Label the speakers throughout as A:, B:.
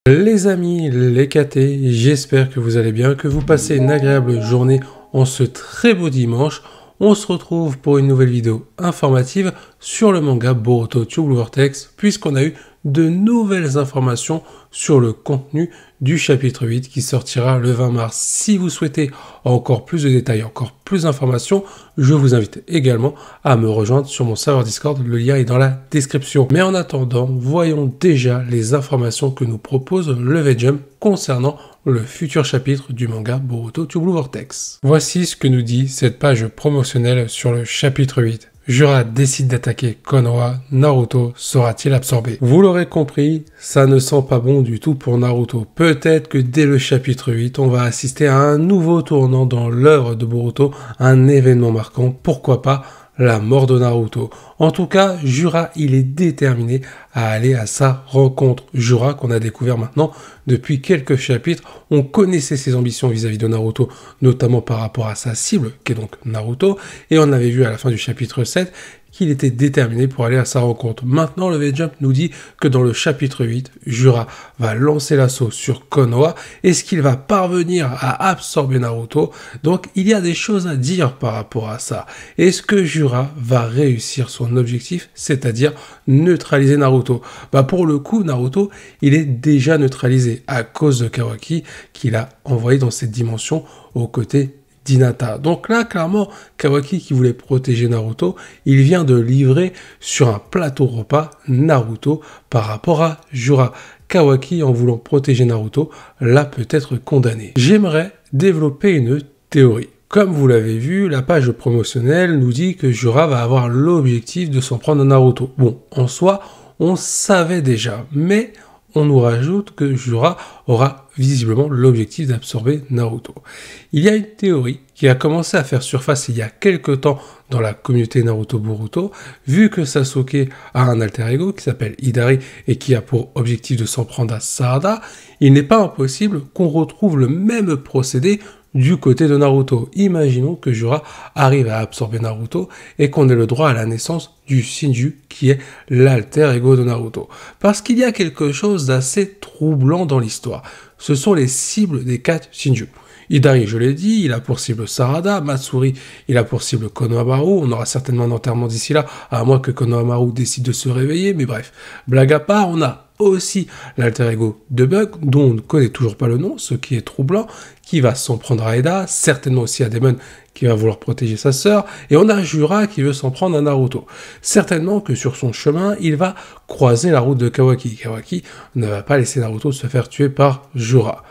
A: Les amis, les KT, j'espère que vous allez bien, que vous passez une agréable journée en ce très beau dimanche. On se retrouve pour une nouvelle vidéo informative sur le manga Boruto True Blue Vortex, puisqu'on a eu de nouvelles informations sur le contenu du chapitre 8 qui sortira le 20 mars. Si vous souhaitez encore plus de détails, encore plus d'informations, je vous invite également à me rejoindre sur mon serveur Discord, le lien est dans la description. Mais en attendant, voyons déjà les informations que nous propose le V-Jump concernant le futur chapitre du manga Boruto True Blue Vortex. Voici ce que nous dit cette page promotionnelle sur le chapitre 8. Jura décide d'attaquer Konoha, Naruto sera-t-il absorbé? Vous l'aurez compris, ça ne sent pas bon du tout pour Naruto. Peut-être que dès le chapitre 8, on va assister à un nouveau tournant dans l'œuvre de Boruto, un événement marquant, pourquoi pas la mort de Naruto. En tout cas, Jura, il est déterminé à aller à sa rencontre. Jura, qu'on a découvert maintenant depuis quelques chapitres, on connaissait ses ambitions vis-à-vis de Naruto, notamment par rapport à sa cible, qui est donc Naruto, et on avait vu à la fin du chapitre 7 qu'il était déterminé pour aller à sa rencontre. Maintenant, le V-Jump nous dit que dans le chapitre 8, Jura va lancer l'assaut sur Konoha. Est-ce qu'il va parvenir à absorber Naruto? Donc, il y a des choses à dire par rapport à ça. Est-ce que Jura va réussir son objectif, c'est-à-dire neutraliser Naruto? Pour le coup, Naruto, il est déjà neutralisé à cause de Kawaki qu'il a envoyé dans cette dimension aux côtés d'Hinata. Donc là, clairement, Kawaki qui voulait protéger Naruto, il vient de livrer sur un plateau repas Naruto par rapport à Jura. Kawaki, en voulant protéger Naruto, l'a peut-être condamné. J'aimerais développer une théorie. Comme vous l'avez vu, la page promotionnelle nous dit que Jura va avoir l'objectif de s'en prendre à Naruto. Bon, en soi, on savait déjà, mais on nous rajoute que Jura aura visiblement l'objectif d'absorber Naruto. Il y a une théorie qui a commencé à faire surface il y a quelques temps dans la communauté Naruto Boruto, vu que Sasuke a un alter ego qui s'appelle Hidari et qui a pour objectif de s'en prendre à Sarada, il n'est pas impossible qu'on retrouve le même procédé du côté de Naruto. Imaginons que Jura arrive à absorber Naruto et qu'on ait le droit à la naissance du Shinju qui est l'alter ego de Naruto. Parce qu'il y a quelque chose d'assez troublant dans l'histoire. Ce sont les cibles des 4 Shinju. Hidari, je l'ai dit, il a pour cible Sarada. Matsuri, il a pour cible Konohamaru. On aura certainement un enterrement d'ici là, à moins que Konohamaru décide de se réveiller, mais bref. Blague à part, on a aussi l'alter ego de Bug, dont on ne connaît toujours pas le nom, ce qui est troublant, qui va s'en prendre à Eda, certainement aussi à Demon, qui va vouloir protéger sa sœur, et on a Jura qui veut s'en prendre à Naruto. Certainement que sur son chemin, il va croiser la route de Kawaki. Kawaki ne va pas laisser Naruto se faire tuer par Jura.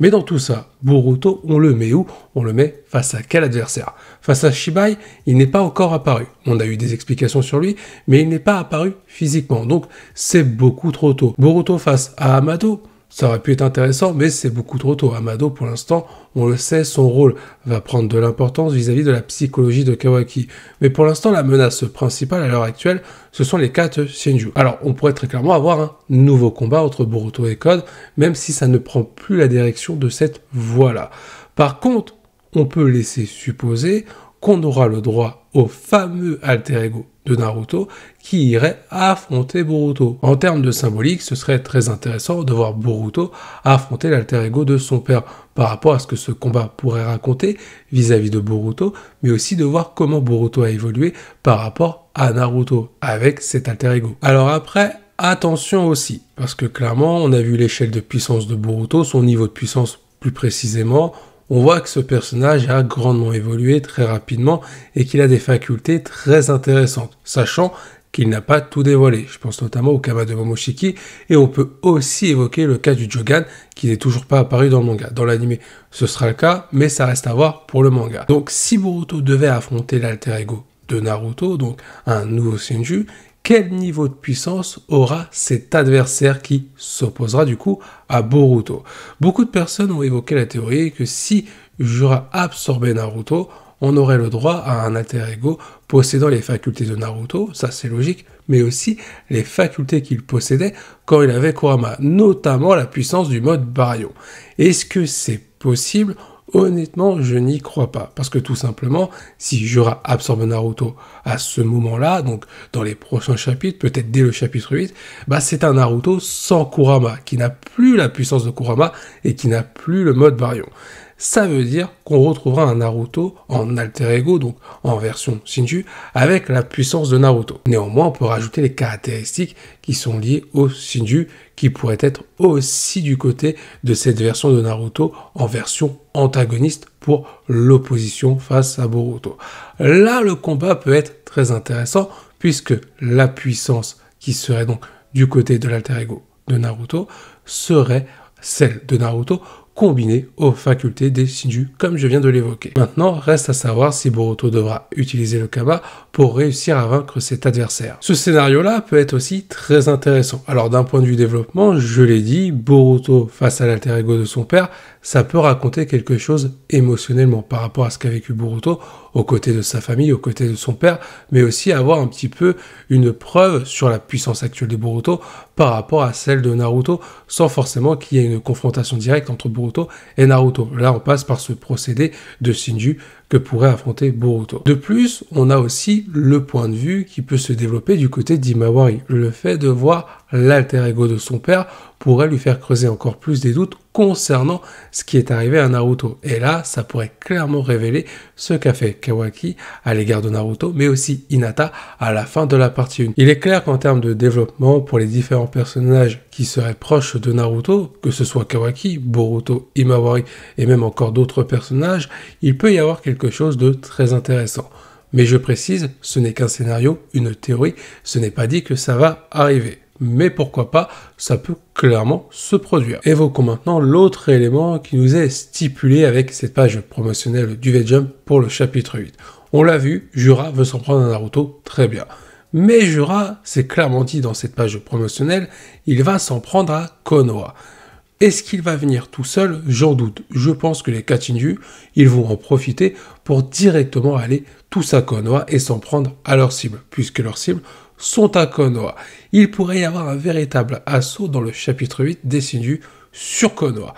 A: Mais dans tout ça, Boruto, on le met où? On le met face à quel adversaire? Face à Shibai, il n'est pas encore apparu. On a eu des explications sur lui, mais il n'est pas apparu physiquement. Donc, c'est beaucoup trop tôt. Boruto face à Amado, ça aurait pu être intéressant, mais c'est beaucoup trop tôt. Amado, pour l'instant, on le sait, son rôle va prendre de l'importance vis-à-vis de la psychologie de Kawaki. Mais pour l'instant, la menace principale à l'heure actuelle, ce sont les 4 Shinju. Alors, on pourrait très clairement avoir un nouveau combat entre Boruto et Code, même si ça ne prend plus la direction de cette voie-là. Par contre, on peut laisser supposer qu'on aura le droit au fameux alter ego de Naruto qui irait affronter Boruto. En termes de symbolique, ce serait très intéressant de voir Boruto affronter l'alter ego de son père par rapport à ce que ce combat pourrait raconter vis-à-vis de Boruto, mais aussi de voir comment Boruto a évolué par rapport à Naruto avec cet alter ego. Alors après, attention aussi, parce que clairement, on a vu l'échelle de puissance de Boruto, son niveau de puissance plus précisément. On voit que ce personnage a grandement évolué très rapidement et qu'il a des facultés très intéressantes, sachant qu'il n'a pas tout dévoilé. Je pense notamment au Kama de Momoshiki, et on peut aussi évoquer le cas du Jogan, qui n'est toujours pas apparu dans le manga. Dans l'anime, ce sera le cas, mais ça reste à voir pour le manga. Donc si Boruto devait affronter l'alter ego de Naruto, donc un nouveau Shinju, quel niveau de puissance aura cet adversaire qui s'opposera du coup à Boruto? Beaucoup de personnes ont évoqué la théorie que si Jura absorbait Naruto, on aurait le droit à un alter ego possédant les facultés de Naruto, ça c'est logique, mais aussi les facultés qu'il possédait quand il avait Kurama, notamment la puissance du mode Baryon. Est-ce que c'est possible? Honnêtement, je n'y crois pas. Parce que tout simplement, si Jura absorbe Naruto à ce moment-là, donc dans les prochains chapitres, peut-être dès le chapitre 8, bah c'est un Naruto sans Kurama, qui n'a plus la puissance de Kurama et qui n'a plus le mode Baryon. Ça veut dire qu'on retrouvera un Naruto en alter ego, donc en version Shinju, avec la puissance de Naruto. Néanmoins, on peut rajouter les caractéristiques qui sont liées au Shinju, qui pourraient être aussi du côté de cette version de Naruto en version antagoniste pour l'opposition face à Boruto. Là, le combat peut être très intéressant, puisque la puissance qui serait donc du côté de l'alter ego de Naruto serait celle de Naruto combinée aux facultés des Shinju, comme je viens de l'évoquer. Maintenant, reste à savoir si Boruto devra utiliser le Kama pour réussir à vaincre cet adversaire. Ce scénario-là peut être aussi très intéressant. Alors d'un point de vue développement, je l'ai dit, Boruto face à l'alter ego de son père, ça peut raconter quelque chose émotionnellement par rapport à ce qu'a vécu Boruto aux côtés de sa famille, aux côtés de son père, mais aussi avoir un petit peu une preuve sur la puissance actuelle de Boruto par rapport à celle de Naruto, sans forcément qu'il y ait une confrontation directe entre Boruto et Naruto. Là, on passe par ce procédé de Shinju que pourrait affronter Boruto. De plus, on a aussi le point de vue qui peut se développer du côté d'Himawari. Le fait de voir l'alter ego de son père pourrait lui faire creuser encore plus des doutes concernant ce qui est arrivé à Naruto. Et là, ça pourrait clairement révéler ce qu'a fait Kawaki à l'égard de Naruto, mais aussi Hinata à la fin de la partie 1. Il est clair qu'en termes de développement, pour les différents personnages qui seraient proches de Naruto, que ce soit Kawaki, Boruto, Himawari et même encore d'autres personnages, il peut y avoir quelque chose de très intéressant. Mais je précise, ce n'est qu'un scénario, une théorie, ce n'est pas dit que ça va arriver. Mais pourquoi pas, ça peut clairement se produire. Évoquons maintenant l'autre élément qui nous est stipulé avec cette page promotionnelle du V-Jump pour le chapitre 8. On l'a vu, Jura veut s'en prendre à Naruto, très bien. Mais Jura, c'est clairement dit dans cette page promotionnelle, il va s'en prendre à Konoha. Est-ce qu'il va venir tout seul? J'en doute. Je pense que les Kachinju, ils vont en profiter pour directement aller tous à Konoha et s'en prendre à leur cible, puisque leur cible sont à Konoha. Il pourrait y avoir un véritable assaut dans le chapitre 8 des Shinju sur Konoha.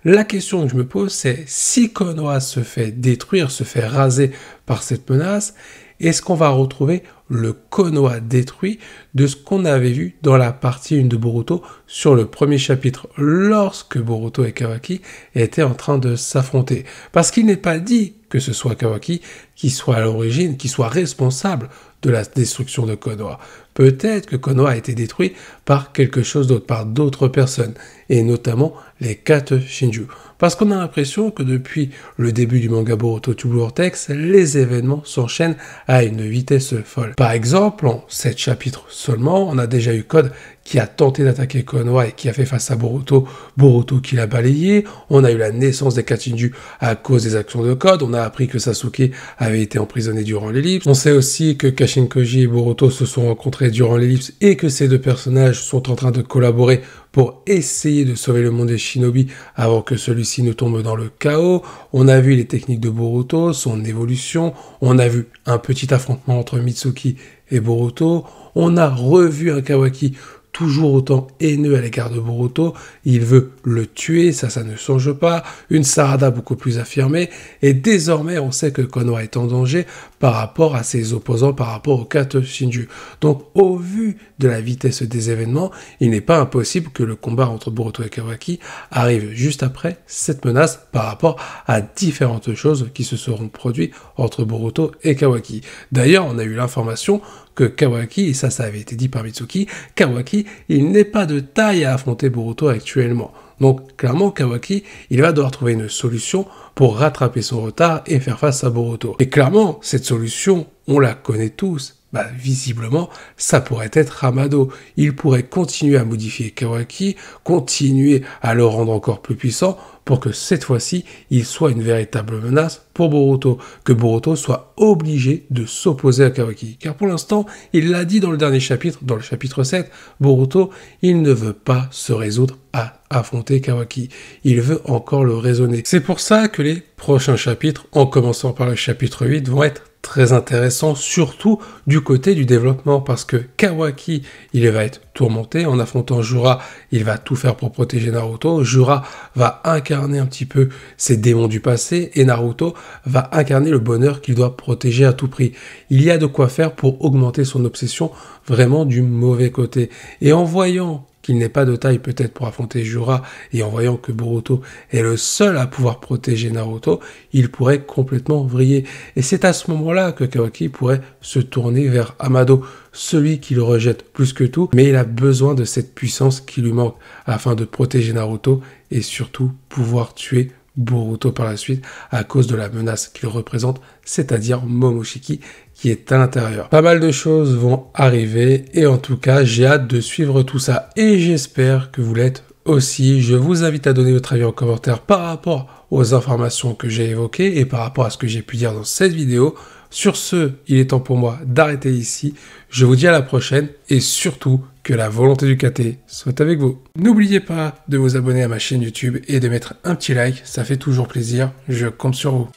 A: La question que je me pose, c'est si Konoha se fait détruire, se fait raser par cette menace, est-ce qu'on va retrouver le Konoha détruit de ce qu'on avait vu dans la partie 1 de Boruto sur le premier chapitre, lorsque Boruto et Kawaki étaient en train de s'affronter? Parce qu'il n'est pas dit que ce soit Kawaki qui soit à l'origine, qui soit responsable de la destruction de Konoha. Peut-être que Konoha a été détruit par quelque chose d'autre, par d'autres personnes, et notamment les 4 Shinju. Parce qu'on a l'impression que depuis le début du manga Boruto to Blue Vortex, les événements s'enchaînent à une vitesse folle. Par exemple, en 7 chapitres seulement, on a déjà eu Code qui a tenté d'attaquer Konoha et qui a fait face à Boruto, Boruto qui l'a balayé. On a eu la naissance des Kachinju à cause des actions de Code. On a appris que Sasuke avait été emprisonné durant l'ellipse. On sait aussi que Kashinkoji et Boruto se sont rencontrés durant l'ellipse et que ces deux personnages sont en train de collaborer pour essayer de sauver le monde des shinobi avant que celui-ci ne tombe dans le chaos. On a vu les techniques de Boruto, son évolution. On a vu un petit affrontement entre Mitsuki et Boruto. On a revu un Kawaki toujours autant haineux à l'égard de Boruto, il veut le tuer, ça ne change pas, une Sarada beaucoup plus affirmée, et désormais on sait que Konoha est en danger par rapport à ses opposants, par rapport aux 4 Shinju. Donc au vu de la vitesse des événements, il n'est pas impossible que le combat entre Boruto et Kawaki arrive juste après cette menace par rapport à différentes choses qui se seront produites entre Boruto et Kawaki. D'ailleurs, on a eu l'information que Kawaki, et ça avait été dit par Mitsuki, Kawaki, il n'est pas de taille à affronter Boruto actuellement. Donc clairement, Kawaki, il va devoir trouver une solution pour rattraper son retard et faire face à Boruto. Et clairement, cette solution, on la connaît tous. Visiblement, ça pourrait être Hamado. Il pourrait continuer à modifier Kawaki, continuer à le rendre encore plus puissant pour que cette fois-ci, il soit une véritable menace pour Boruto, que Boruto soit obligé de s'opposer à Kawaki. Car pour l'instant, il l'a dit dans le dernier chapitre, dans le chapitre 7, Boruto, il ne veut pas se résoudre à affronter Kawaki. Il veut encore le raisonner. C'est pour ça que les prochains chapitres, en commençant par le chapitre 8, vont être très intéressant, surtout du côté du développement, parce que Kawaki, il va être tourmenté. En affrontant Jura, il va tout faire pour protéger Naruto. Jura va incarner un petit peu ses démons du passé, et Naruto va incarner le bonheur qu'il doit protéger à tout prix. Il y a de quoi faire pour augmenter son obsession vraiment du mauvais côté. Et en voyant qu'il n'est pas de taille peut-être pour affronter Jura, et en voyant que Boruto est le seul à pouvoir protéger Naruto, il pourrait complètement vriller. Et c'est à ce moment-là que Kawaki pourrait se tourner vers Amado, celui qui le rejette plus que tout, mais il a besoin de cette puissance qui lui manque afin de protéger Naruto et surtout pouvoir tuer Boruto par la suite à cause de la menace qu'il représente, c'est-à-dire Momoshiki qui est à l'intérieur. Pas mal de choses vont arriver et en tout cas j'ai hâte de suivre tout ça et j'espère que vous l'êtes aussi. Je vous invite à donner votre avis en commentaire par rapport aux informations que j'ai évoquées et par rapport à ce que j'ai pu dire dans cette vidéo. Sur ce, il est temps pour moi d'arrêter ici. Je vous dis à la prochaine et surtout que la volonté du KT soit avec vous. N'oubliez pas de vous abonner à ma chaîne YouTube et de mettre un petit like, ça fait toujours plaisir, je compte sur vous.